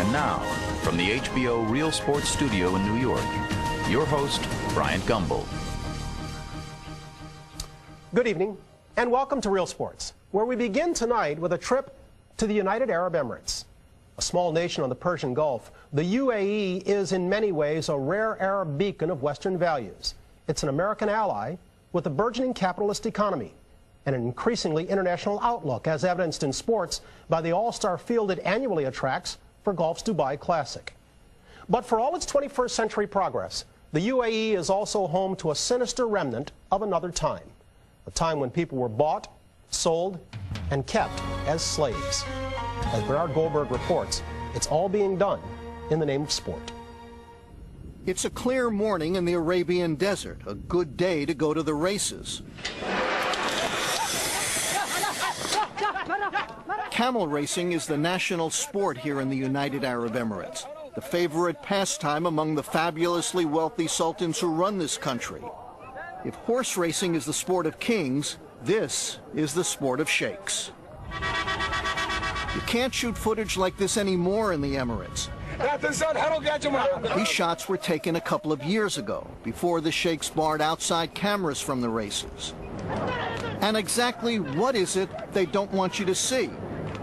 And now, from the HBO Real Sports Studio in New York, your host, Bryant Gumbel. Good evening, and welcome to Real Sports, where we begin tonight with a trip to the United Arab Emirates. A small nation on the Persian Gulf, the UAE is in many ways a rare Arab beacon of Western values. It's an American ally with a burgeoning capitalist economy and an increasingly international outlook, as evidenced in sports by the all-star field it annually attracts for golf's Dubai Classic. But for all its 21st century progress, the UAE is also home to a sinister remnant of another time, a time when people were bought, sold, and kept as slaves. As Bernard Goldberg reports, it's all being done in the name of sport. It's a clear morning in the Arabian desert, a good day to go to the races. Camel racing is the national sport here in the United Arab Emirates, the favorite pastime among the fabulously wealthy sultans who run this country. If horse racing is the sport of kings, this is the sport of sheikhs. You can't shoot footage like this anymore in the Emirates. These shots were taken a couple of years ago, before the sheikhs barred outside cameras from the races. And exactly what is it they don't want you to see?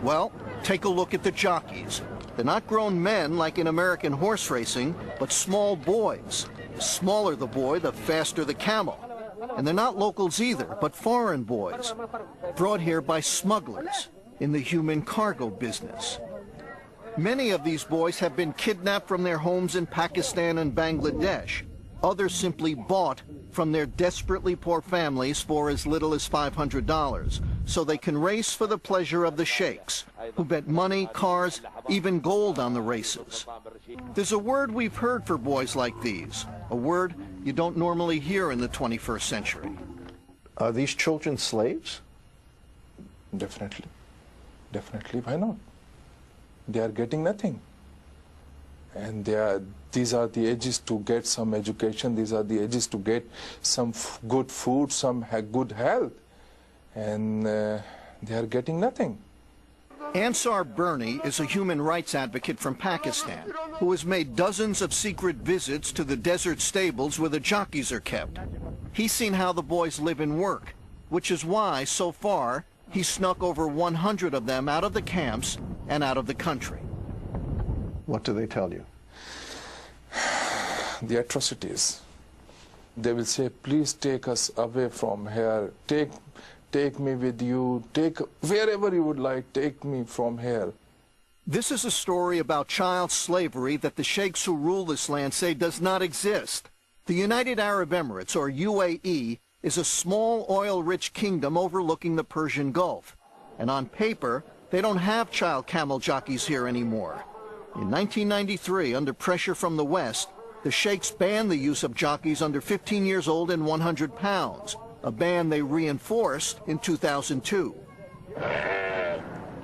Well, take a look at the jockeys. They're not grown men like in American horse racing, but small boys. The smaller the boy, the faster the camel. And they're not locals either, but foreign boys, brought here by smugglers in the human cargo business. Many of these boys have been kidnapped from their homes in Pakistan and Bangladesh. Others simply bought from their desperately poor families for as little as $500, so they can race for the pleasure of the sheikhs, who bet money, cars, even gold on the races. There's a word we've heard for boys like these, a word you don't normally hear in the 21st century. Are these children slaves? Definitely. Definitely. Why not? They are getting nothing. And these are the ages to get some education. These are the ages to get some good food, some good health. And they are getting nothing. Ansar Bernie is a human rights advocate from Pakistan who has made dozens of secret visits to the desert stables where the jockeys are kept. He's seen how the boys live and work, which is why, so far, he snuck over 100 of them out of the camps and out of the country. What do they tell you? The atrocities. They will say, please take us away from here. Take me with you. Take wherever you would like. Take me from here. This is a story about child slavery that the sheikhs who rule this land say does not exist. The United Arab Emirates, or UAE, is a small oil-rich kingdom overlooking the Persian Gulf. And on paper, they don't have child camel jockeys here anymore. In 1993, under pressure from the West, the sheikhs banned the use of jockeys under 15 years old and 100 pounds, a ban they reinforced in 2002.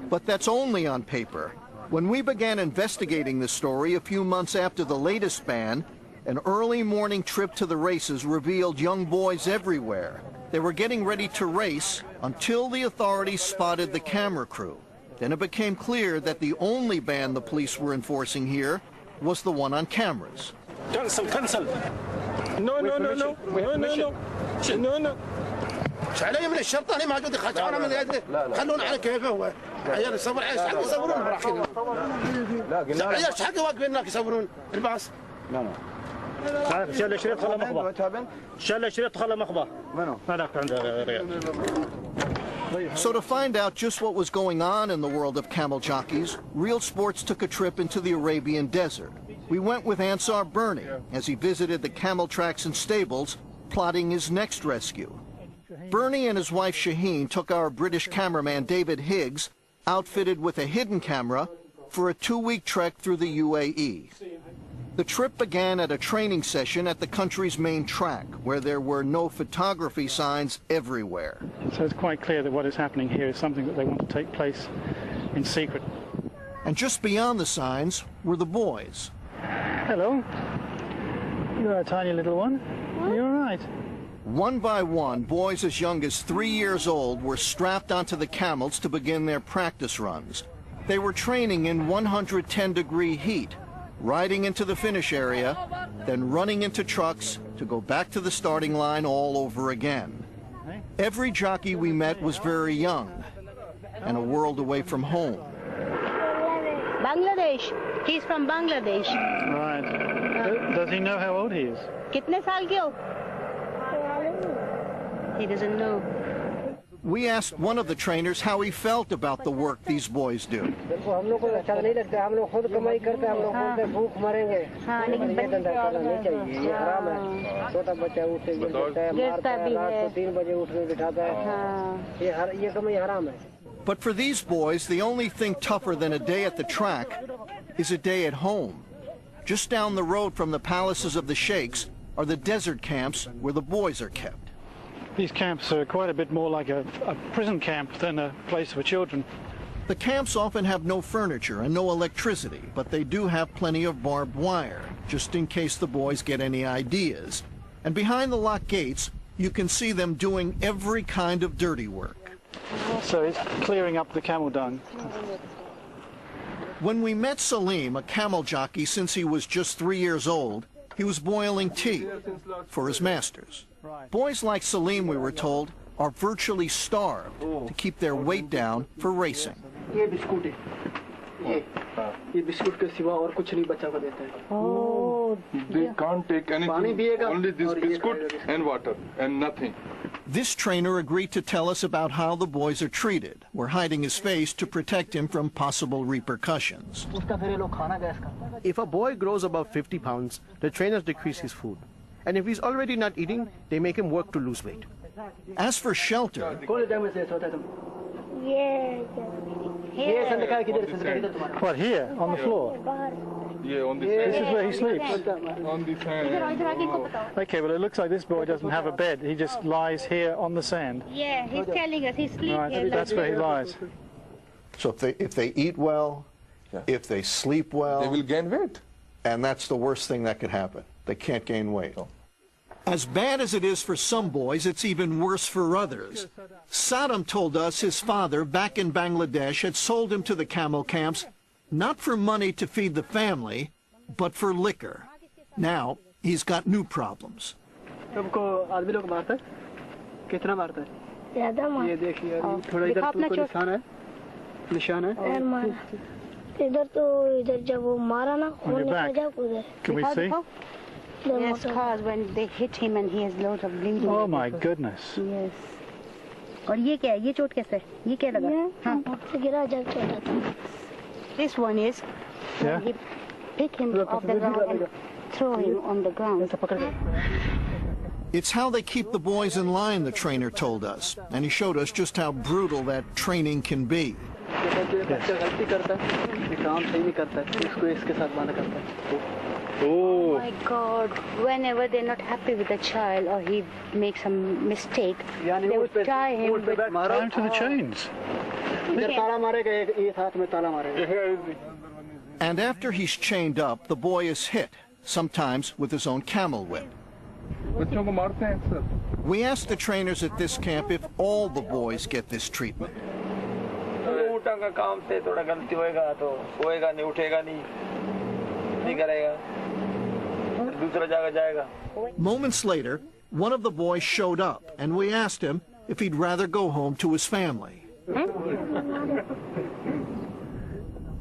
But that's only on paper. When we began investigating this story a few months after the latest ban, an early morning trip to the races revealed young boys everywhere. They were getting ready to race until the authorities spotted the camera crew. Then it became clear that the only ban the police were enforcing here was the one on cameras. Cancel. No. علي من الشرطه هنا موجود يخدعونا من هذه خلونا على كيفه هو عيال يصور عيال حق يصورون براحتهم لا عيال حق واقفين هناك يصورون الباص لا شال شريط خلى مخبه شال شريط خلى مخبه هذاك عنده ريال. So to find out just what was going on in the world of camel jockeys, Real Sports took a trip into the Arabian desert. We went with Ansar Bernie as he visited the camel tracks and stables, plotting his next rescue. Bernie and his wife Shaheen took our British cameraman David Higgs, outfitted with a hidden camera, for a 2-week trek through the UAE. The trip began at a training session at the country's main track, where there were no photography signs everywhere. So it's quite clear that what is happening here is something that they want to take place in secret. And just beyond the signs were the boys. Hello. You're a tiny little one. You're all right. One by one, boys as young as 3 years old were strapped onto the camels to begin their practice runs. They were training in 110-degree heat, riding into the finish area, then running into trucks to go back to the starting line all over again. Every jockey we met was very young and a world away from home. Bangladesh. He's from Bangladesh. Right. Does he know how old he is? Kitne saal ke ho? He doesn't know. We asked one of the trainers how he felt about the work these boys do. But for these boys, the only thing tougher than a day at the track is a day at home. Just down the road from the palaces of the sheikhs are the desert camps where the boys are kept. These camps are quite a bit more like a prison camp than a place for children. The camps often have no furniture and no electricity, but they do have plenty of barbed wire, just in case the boys get any ideas. And behind the locked gates, you can see them doing every kind of dirty work. So he's clearing up the camel dung. When we met Salim, a camel jockey since he was just 3 years old, he was boiling tea for his masters. Boys like Salim, we were told, are virtually starved to keep their weight down for racing. Oh. They can't take anything, only this biscuit and water and nothing. This trainer agreed to tell us about how the boys are treated. We're hiding his face to protect him from possible repercussions. If a boy grows above 50 pounds, the trainers decrease his food. And if he's already not eating, they make him work to lose weight. As for shelter, What, here, on the floor? Yeah, on This is where he sleeps. On the fan. Okay, well, it looks like this boy doesn't have a bed. He just lies here on the sand. Yeah, he's telling us he sleeps Right, here. that's where he lies. So if they eat well, if they sleep well, They will gain weight. and that's the worst thing that could happen. They can't gain weight. as bad as it is for some boys, it's even worse for others. Saddam told us his father back in Bangladesh had sold him to the camel camps, not for money to feed the family, but for liquor. Now he's got new problems. Can we see? Yes, cause when they hit him and he has loads of bleeding. Oh my goodness. Yes. और ये क्या है? ये चोट कैसे? ये क्या लगा? हाँ. This one is Yeah. he pick him off the ground and throw him on the ground. It's how they keep the boys in line, the trainer told us, and he showed us just how brutal that training can be. Oh my God, whenever they're not happy with a child or he makes a mistake, they would tie him with... Tie him to the chains. And after he's chained up, the boy is hit, sometimes with his own camel whip. We asked the trainers at this camp if all the boys get this treatment. Moments later, one of the boys showed up, and we asked him if he'd rather go home to his family.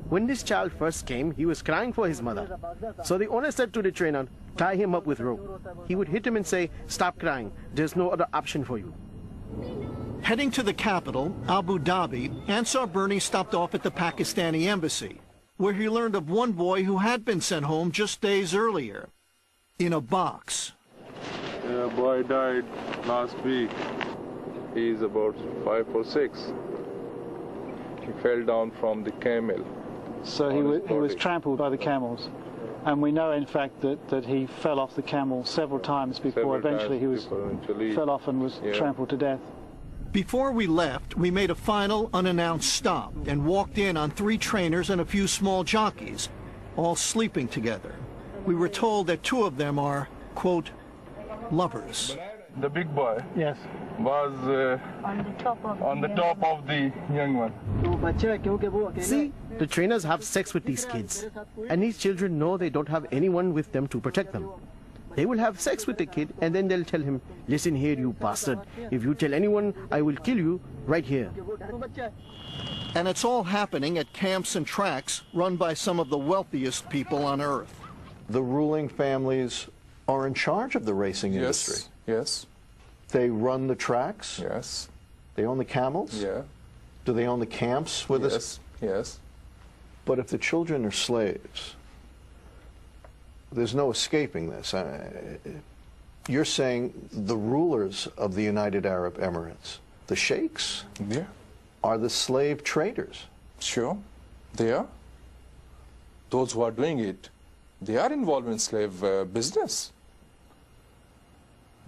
When this child first came, he was crying for his mother. So the owner said to the trainer, tie him up with rope. He would hit him and say, stop crying. There's no other option for you. Heading to the capital, Abu Dhabi, Ansar Bernie stopped off at the Pakistani embassy, where he learned of one boy who had been sent home just days earlier, in a box. A boy died last week. He's about 5 or 6. He fell down from the camel. So he was trampled by the camels. And we know, in fact, that he fell off the camel several times before eventually he fell off and was trampled to death. Before we left, we made a final unannounced stop and walked in on 3 trainers and a few small jockeys, all sleeping together. We were told that 2 of them are, quote, lovers. the big boy, Yes. was On the top of the young one. See, the trainers have sex with these kids, and these children know they don't have anyone with them to protect them. They will have sex with the kid, and then they'll tell him, listen here, you bastard. If you tell anyone, I will kill you right here. And it's all happening at camps and tracks run by some of the wealthiest people on Earth. The ruling families are in charge of the racing industry. Yes. They run the tracks. Yes. They own the camels. Yeah. Do they own the camps with us? Yes. But if the children are slaves, there's no escaping this. You're saying the rulers of the United Arab Emirates, the sheikhs, Yeah. are the slave traders. Sure. They are. Those who are doing it, they are involved in slave business.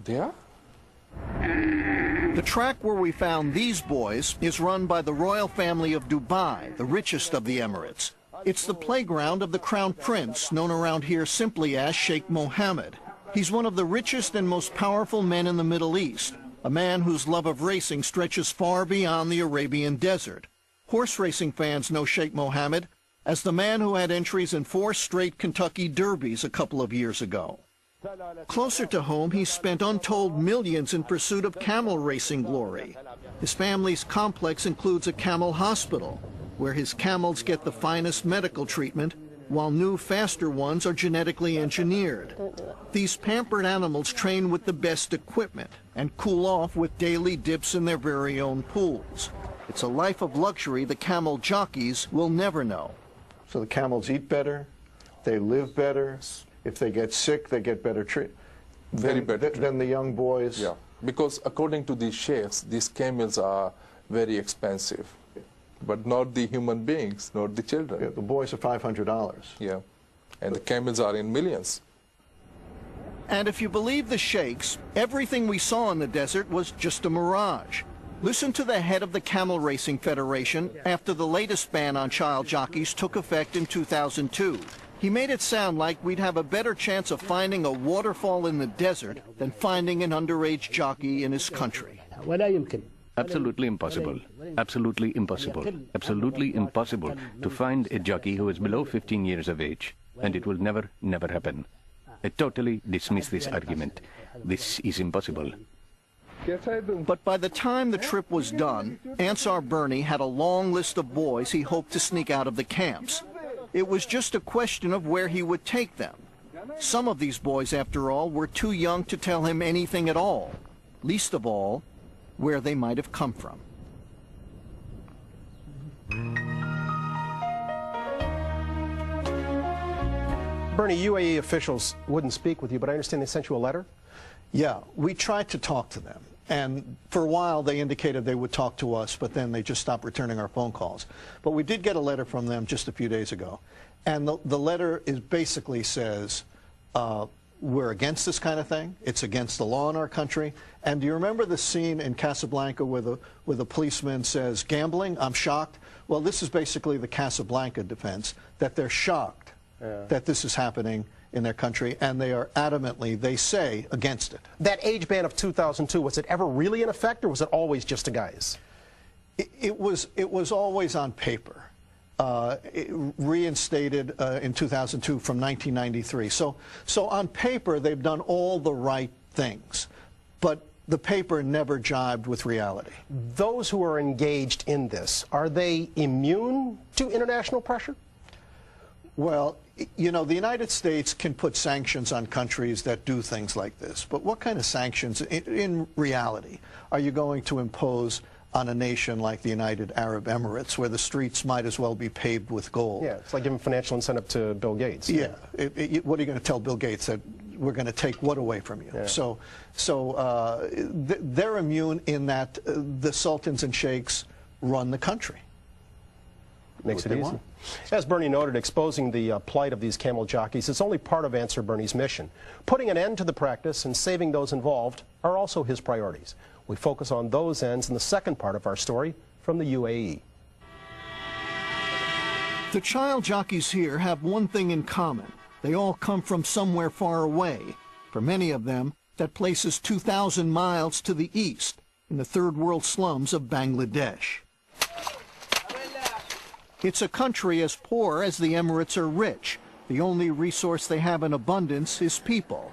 They are. The track where we found these boys is run by the royal family of Dubai, the richest of the Emirates. It's the playground of the Crown Prince, known around here simply as Sheikh Mohammed. He's one of the richest and most powerful men in the Middle East, a man whose love of racing stretches far beyond the Arabian desert. Horse racing fans know Sheikh Mohammed as the man who had entries in 4 straight Kentucky Derbies a couple of years ago. Closer to home, he's spent untold millions in pursuit of camel racing glory. His family's complex includes a camel hospital, where his camels get the finest medical treatment, while new, faster ones are genetically engineered. These pampered animals train with the best equipment and cool off with daily dips in their very own pools. It's a life of luxury the camel jockeys will never know. So the camels eat better, they live better. If they get sick, they get better treatment. Than the young boys. Yeah, because according to these sheikhs, these camels are very expensive, but not the human beings, not the children. Yeah, the boys are $500. Yeah, and the camels are in millions. And if you believe the sheikhs, everything we saw in the desert was just a mirage. Listen to the head of the Camel Racing Federation after the latest ban on child jockeys took effect in 2002. He made it sound like we'd have a better chance of finding a waterfall in the desert than finding an underage jockey in his country. Absolutely impossible. Absolutely impossible. Absolutely impossible to find a jockey who is below 15 years of age, and it will never happen. I totally dismiss this argument. This is impossible. But by the time the trip was done, Ansar Bernie had a long list of boys he hoped to sneak out of the camps. It was just a question of where he would take them. Some of these boys, after all, were too young to tell him anything at all, least of all, where they might have come from. Bernie, UAE officials wouldn't speak with you, but I understand they sent you a letter? Yeah, we tried to talk to them. And for a while, they indicated they would talk to us, but then they just stopped returning our phone calls. But we did get a letter from them just a few days ago. And the letter basically says, we're against this kind of thing. It's against the law in our country. And do you remember the scene in Casablanca where the policeman says, gambling? I'm shocked. Well, this is basically the Casablanca defense, that they're shocked that this is happening in their country, and they are adamantly, they say, against it. That age ban of 2002, was it ever really in effect, or was it always just a guise? It was always on paper. Reinstated in 2002 from 1993. So on paper, they've done all the right things, but the paper never jibed with reality. Those who are engaged in this, are they immune to international pressure? Well, you know, the United States can put sanctions on countries that do things like this, but what kind of sanctions, in reality, are you going to impose on a nation like the United Arab Emirates, where the streets might as well be paved with gold? Yeah, it's like giving financial incentive to Bill Gates. Yeah. What are you going to tell Bill Gates, that we're going to take what away from you? Yeah. They're immune in that the sultans and sheikhs run the country. Makes it easy. As Bernie noted, exposing the plight of these camel jockeys is only part of Ansar Bernie's mission. Putting an end to the practice and saving those involved are also his priorities. We focus on those ends in the second part of our story from the UAE. The child jockeys here have one thing in common. They all come from somewhere far away. For many of them, that places 2,000 miles to the east in the third world slums of Bangladesh. It's a country as poor as the Emirates are rich. The only resource they have in abundance is people.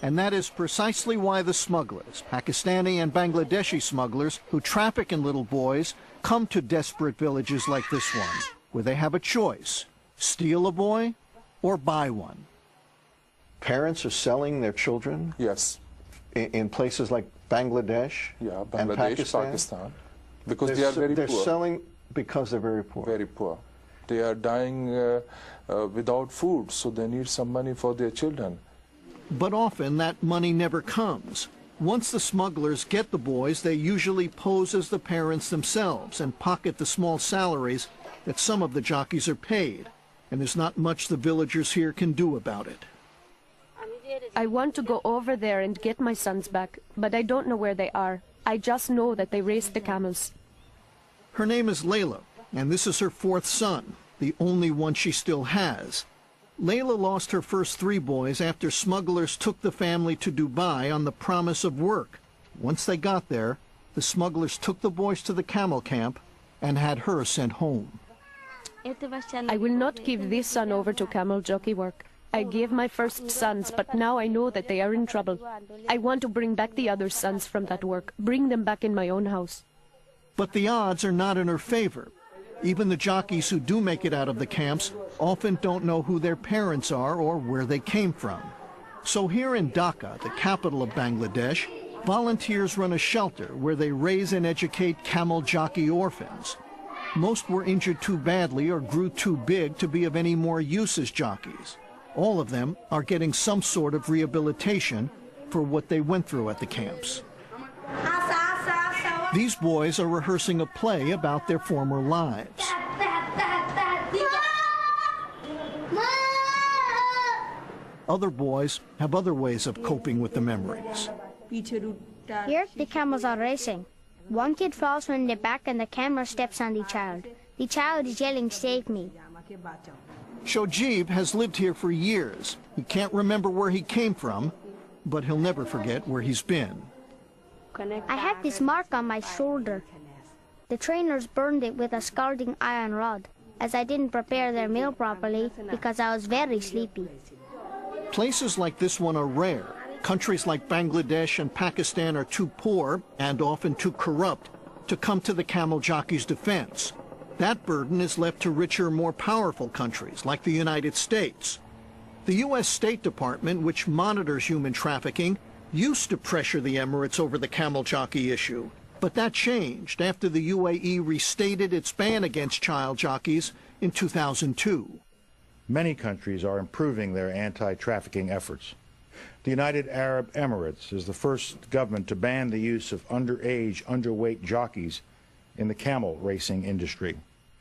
And that is precisely why the smugglers, Pakistani and Bangladeshi smugglers who traffic in little boys, come to desperate villages like this one, where they have a choice: steal a boy or buy one. Parents are selling their children? Yes. In places like Bangladesh? Yeah, and Bangladesh, Pakistan. Because they are very poor. They're selling because they're very poor. Very poor. They are dying without food, so they need some money for their children. But often that money never comes. Once the smugglers get the boys, they usually pose as the parents themselves and pocket the small salaries that some of the jockeys are paid. And there's not much the villagers here can do about it. I want to go over there and get my sons back, but I don't know where they are. I just know that they raised the camels. Her name is Layla, and this is her fourth son, the only one she still has. Layla lost her first 3 boys after smugglers took the family to Dubai on the promise of work. Once they got there, the smugglers took the boys to the camel camp and had her sent home. I will not give this son over to camel jockey work. I gave my first sons, but now I know that they are in trouble. I want to bring back the other sons from that work, bring them back in my own house. But the odds are not in her favor. Even the jockeys who do make it out of the camps often don't know who their parents are or where they came from. So here in Dhaka, the capital of Bangladesh, volunteers run a shelter where they raise and educate camel jockey orphans. Most were injured too badly or grew too big to be of any more use as jockeys. All of them are getting some sort of rehabilitation for what they went through at the camps. These boys are rehearsing a play about their former lives. Other boys have other ways of coping with the memories. Here, the camels are racing. One kid falls from the back and the camera steps on the child. The child is yelling, "Save me." Shojib has lived here for years. He can't remember where he came from, but he'll never forget where he's been. I have this mark on my shoulder. The trainers burned it with a scalding iron rod, as I didn't prepare their meal properly because I was very sleepy. Places like this one are rare. Countries like Bangladesh and Pakistan are too poor and often too corrupt to come to the camel jockey's defense. That burden is left to richer, more powerful countries like the United States. The U.S. State Department, which monitors human trafficking, used to pressure the Emirates over the camel jockey issue. But that changed after the UAE restated its ban against child jockeys in 2002. Many countries are improving their anti-trafficking efforts. The United Arab Emirates is the first government to ban the use of underage, underweight jockeys in the camel racing industry.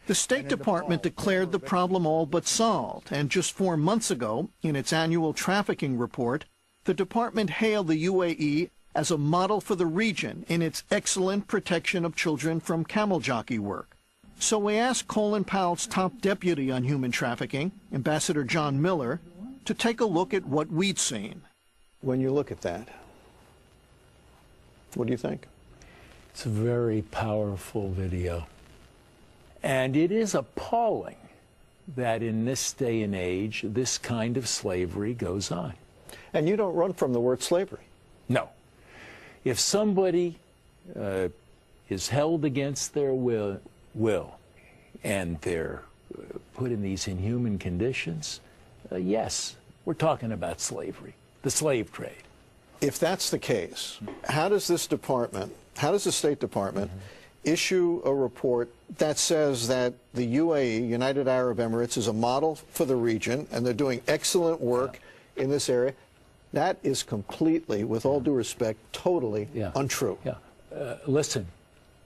The State Department declared the problem all but solved, and just 4 months ago, in its annual trafficking report, the department hailed the UAE as a model for the region in its excellent protection of children from camel jockey work. So we asked Colin Powell's top deputy on human trafficking, Ambassador John Miller, to take a look at what we'd seen. When you look at that, what do you think? It's a very powerful video. And it is appalling that in this day and age, this kind of slavery goes on. And you don't run from the word slavery. No. If somebody is held against their will and they're put in these inhuman conditions, yes, we're talking about slavery, the slave trade. If that's the case, how does this department, how does the State Department issue a report that says that the UAE, United Arab Emirates, is a model for the region and they're doing excellent work in this area? That is completely, with all due respect, totally untrue. Listen,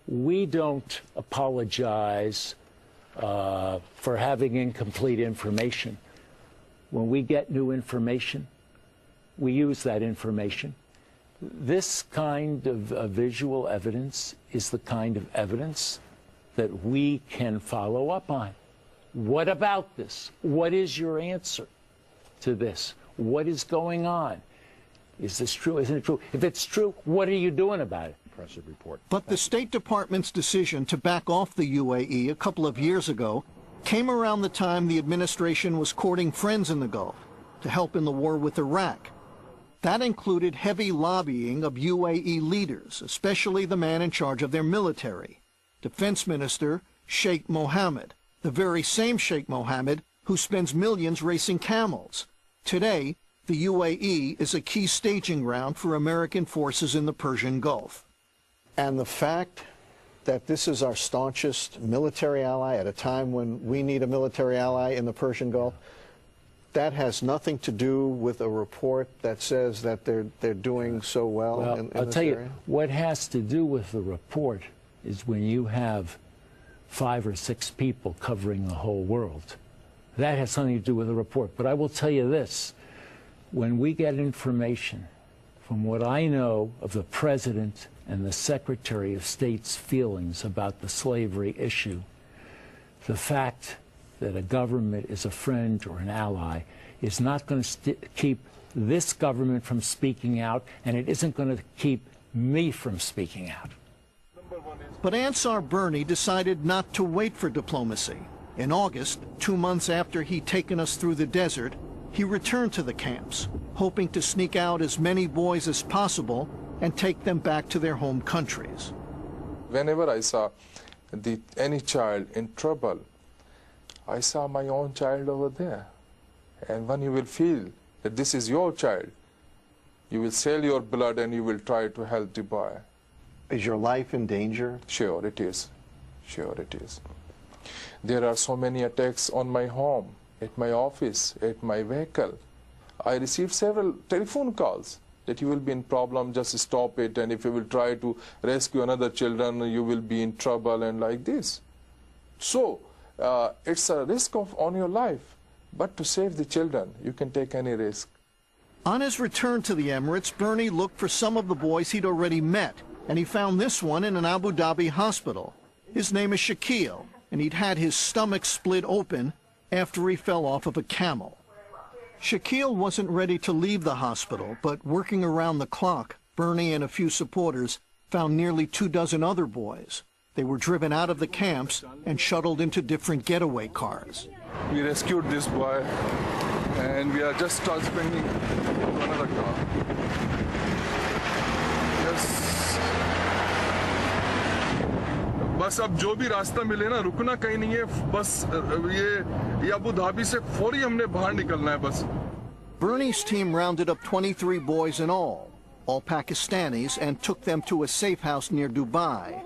we don't apologize for having incomplete information. When we get new information, we use that information. This kind of visual evidence is the kind of evidence that we can follow up on. What about this? What is your answer to this? What is going on? Is this true? Isn't it true? If it's true, what are you doing about it? Impressive report. But the State Department's decision to back off the UAE a couple of years ago came around the time the administration was courting friends in the Gulf to help in the war with Iraq. That included heavy lobbying of UAE leaders, especially the man in charge of their military, Defense Minister Sheikh Mohammed, the very same Sheikh Mohammed who spends millions racing camels. Today, the UAE is a key staging ground for American forces in the Persian Gulf. And the fact that this is our staunchest military ally at a time when we need a military ally in the Persian Gulf, that has nothing to do with a report that says that they're doing so well, in I'll this tell area? you, what has to do with the report is when you have 5 or 6 people covering the whole world. That has something to do with the report. But I will tell you this, when we get information from what I know of the President and the Secretary of State's feelings about the slavery issue, the fact that a government is a friend or an ally is not going to keep this government from speaking out, and it isn't going to keep me from speaking out. But Ansar Bernie decided not to wait for diplomacy. In August, 2 months after he'd taken us through the desert, he returned to the camps, hoping to sneak out as many boys as possible and take them back to their home countries. Whenever I saw any child in trouble, I saw my own child over there. And when you will feel that this is your child, you will sell your blood and you will try to help the boy. Is your life in danger? Sure it is. Sure it is. There are so many attacks on my home, at my office, at my vehicle. I received several telephone calls that you will be in problem, just stop it, and if you will try to rescue another children, you will be in trouble, and like this. So, it's a risk on your life, but to save the children, you can take any risk. On his return to the Emirates, Bernie looked for some of the boys he'd already met, and he found this one in an Abu Dhabi hospital. His name is Shaquille, and he'd had his stomach split open after he fell off of a camel. Shaquille wasn't ready to leave the hospital, but working around the clock, Bernie and a few supporters found nearly 24 other boys. They were driven out of the camps and shuttled into different getaway cars. We rescued this boy, and we are just transferring to another car. Yes. बस अब जो भी रास्ता मिले ना, रुकना कहीं नहीं है, बस ये अबू धाबी से फौरी हमने बाहर निकलना है बस. Bernie's team rounded up 23 boys in all Pakistanis, and took them to a safe house near Dubai.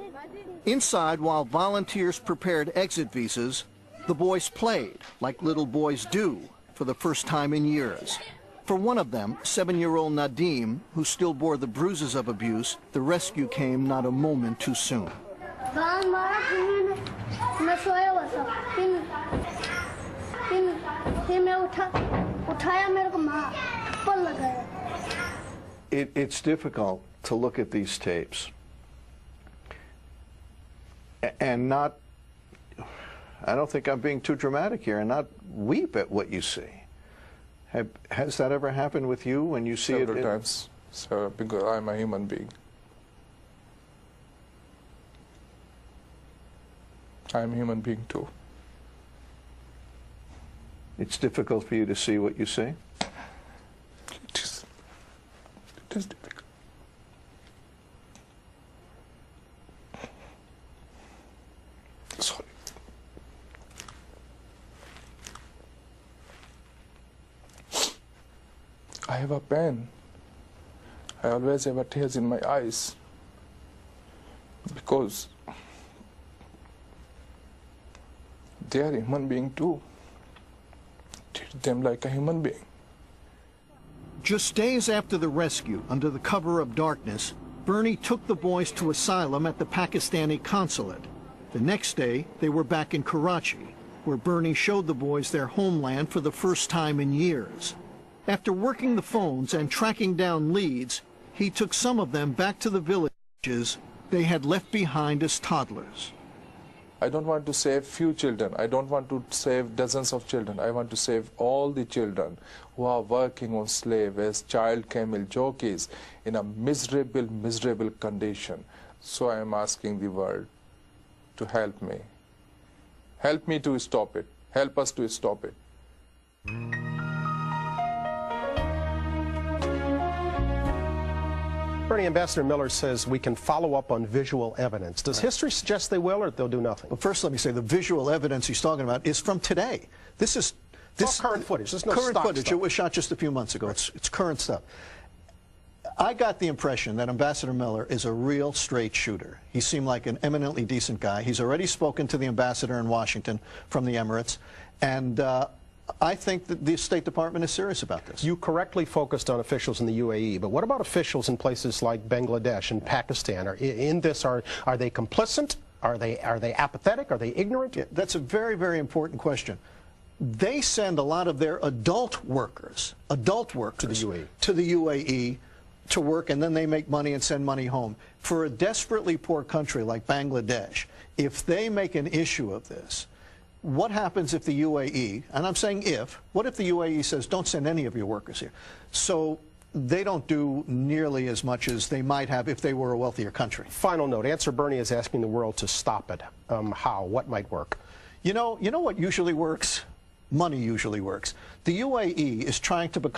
Inside, while volunteers prepared exit visas, the boys played, like little boys do, for the first time in years. For one of them, 7-year-old Nadim, who still bore the bruises of abuse, the rescue came not a moment too soon. It's difficult to look at these tapes and not, I don't think I'm being too dramatic here, and not weep at what you see. Has that ever happened with you when you see Several it? times, so, because I'm a human being. I'm a human being too. It's difficult for you to see what you see? It is difficult. Sorry. I have a pain. I always have tears in my eyes because they are a human being too. Treat them like a human being. Just days after the rescue, under the cover of darkness, Bernie took the boys to asylum at the Pakistani consulate. The next day, they were back in Karachi, where Bernie showed the boys their homeland for the first time in years. After working the phones and tracking down leads, he took some of them back to the villages they had left behind as toddlers. I don't want to save few children. I don't want to save dozens of children. I want to save all the children who are working on slave as child camel jockeys in a miserable, miserable condition. So I am asking the world to help me. Help me to stop it. Help us to stop it. Bernie, Ambassador Miller says we can follow up on visual evidence. Does history suggest they will, or they'll do nothing? Well, first let me say the visual evidence he's talking about is from today. This is current footage. There's no current stock footage. stuff. It was shot just a few months ago. It's current stuff. I got the impression that Ambassador Miller is a real straight shooter. He seemed like an eminently decent guy. He's already spoken to the ambassador in Washington from the Emirates, and I think that the State Department is serious about this. You correctly focused on officials in the UAE, but what about officials in places like Bangladesh and Pakistan? Are they complicit? Are they apathetic? Are they ignorant? Yeah, that's a very, very important question. They send a lot of their adult workers to the UAE to work, and then they make money and send money home. For a desperately poor country like Bangladesh, if they make an issue of this, what happens if the UAE, and I'm saying what if the UAE says, don't send any of your workers here? So they don't do nearly as much as they might have if they were a wealthier country. Final note, Answer Bernie is asking the world to stop it. How? What might work? You know what usually works? Money usually works. The UAE is trying to become